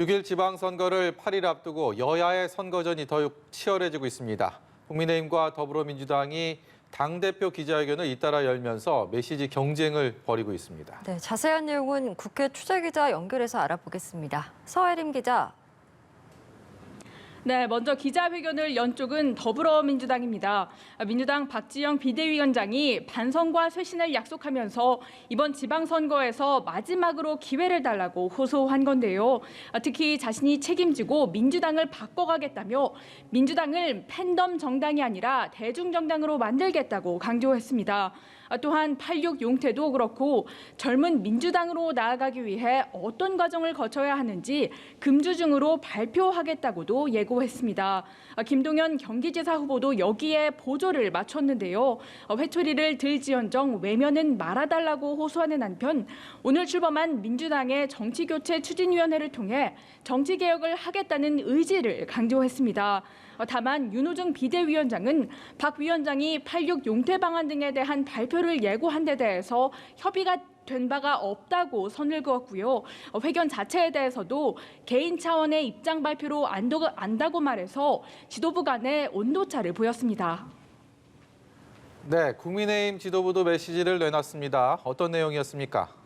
6일 지방선거를 8일 앞두고 여야의 선거전이 더욱 치열해지고 있습니다. 국민의힘과 더불어민주당이 당대표 기자회견을 잇따라 열면서 메시지 경쟁을 벌이고 있습니다. 네, 자세한 내용은 국회 취재기자 연결해서 알아보겠습니다. 서혜림 기자. 네, 먼저 기자회견을 연 쪽은 더불어민주당입니다. 민주당 박지영 비대위원장이 반성과 쇄신을 약속하면서 이번 지방선거에서 마지막으로 기회를 달라고 호소한 건데요. 특히 자신이 책임지고 민주당을 바꿔가겠다며 민주당을 팬덤 정당이 아니라 대중정당으로 만들겠다고 강조했습니다. 또한 8.6 용태도 그렇고 젊은 민주당으로 나아가기 위해 어떤 과정을 거쳐야 하는지 금주중으로 발표하겠다고도 예고했습니다. 김동연 경기지사 후보도 여기에 보조를 맞췄는데요. 회초리를 들지언정 외면은 말아달라고 호소하는 한편 오늘 출범한 민주당의 정치교체 추진위원회를 통해 정치개혁을 하겠다는 의지를 강조했습니다. 다만 윤호중 비대위원장은 박 위원장이 8.6 용태 방안 등에 대한 발표를 예고한 데 대해서 협의가 된 바가 없다고 선을 그었고요. 회견 자체에 대해서도 개인 차원의 입장 발표로 안다고 말해서 지도부 간의 온도차를 보였습니다. 네, 국민의힘 지도부도 메시지를 내놨습니다. 어떤 내용이었습니까?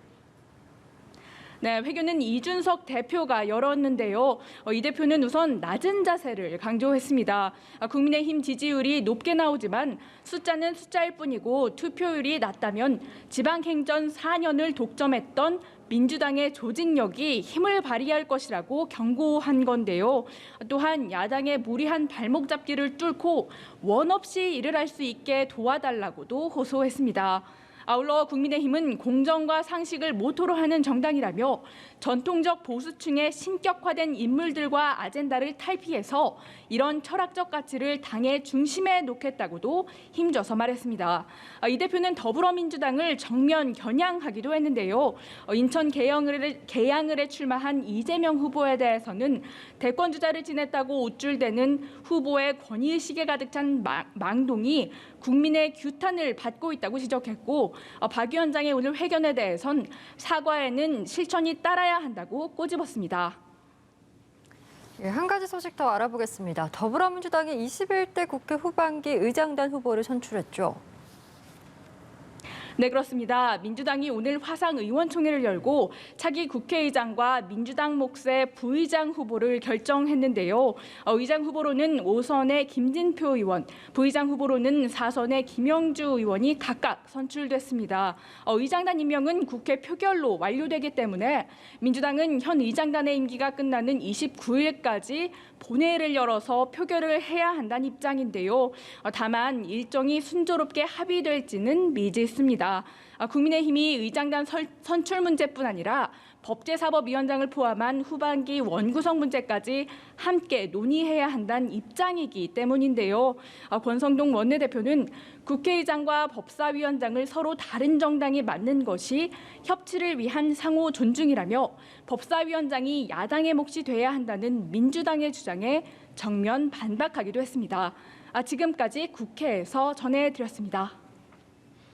네, 회견은 이준석 대표가 열었는데요. 이 대표는 우선 낮은 자세를 강조했습니다. 국민의힘 지지율이 높게 나오지만 숫자는 숫자일 뿐이고 투표율이 낮다면 지방행정 4년을 독점했던 민주당의 조직력이 힘을 발휘할 것이라고 경고한 건데요. 또한 야당의 무리한 발목 잡기를 뚫고 원 없이 일을 할 수 있게 도와달라고도 호소했습니다. 아울러 국민의힘은 공정과 상식을 모토로 하는 정당이라며 전통적 보수층의 신격화된 인물들과 아젠다를 탈피해서 이런 철학적 가치를 당의 중심에 놓겠다고도 힘줘서 말했습니다. 이 대표는 더불어민주당을 정면 겨냥하기도 했는데요. 인천 계양을에 출마한 이재명 후보에 대해서는 대권 주자를 지냈다고 우쭐대는 후보의 권위의식에 가득 찬 망동이 국민의 규탄을 받고 있다고 지적했고 박 위원장의 오늘 회견에 대해선 사과에는 실천이 따라야 한다고 꼬집었습니다. 예, 한 가지 소식 더 알아보겠습니다. 더불어민주당이 21대 국회 후반기 의장단 후보를 선출했죠. 네, 그렇습니다. 민주당이 오늘 화상 의원총회를 열고 차기 국회의장과 민주당 몫의 부의장 후보를 결정했는데요. 의장 후보로는 5선의 김진표 의원, 부의장 후보로는 4선의 김영주 의원이 각각 선출됐습니다. 의장단 임명은 국회 표결로 완료되기 때문에 민주당은 현 의장단의 임기가 끝나는 29일까지 본회의를 열어서 표결을 해야 한다는 입장인데요. 다만 일정이 순조롭게 합의될지는 미지수입니다. 국민의힘이 의장단 선출 문제뿐 아니라 법제사법위원장을 포함한 후반기 원구성 문제까지 함께 논의해야 한다는 입장이기 때문인데요. 권성동 원내대표는 국회의장과 법사위원장을 서로 다른 정당이 맡는 것이 협치를 위한 상호 존중이라며 법사위원장이 야당의 몫이 돼야 한다는 민주당의 주장에 정면 반박하기도 했습니다. 지금까지 국회에서 전해드렸습니다.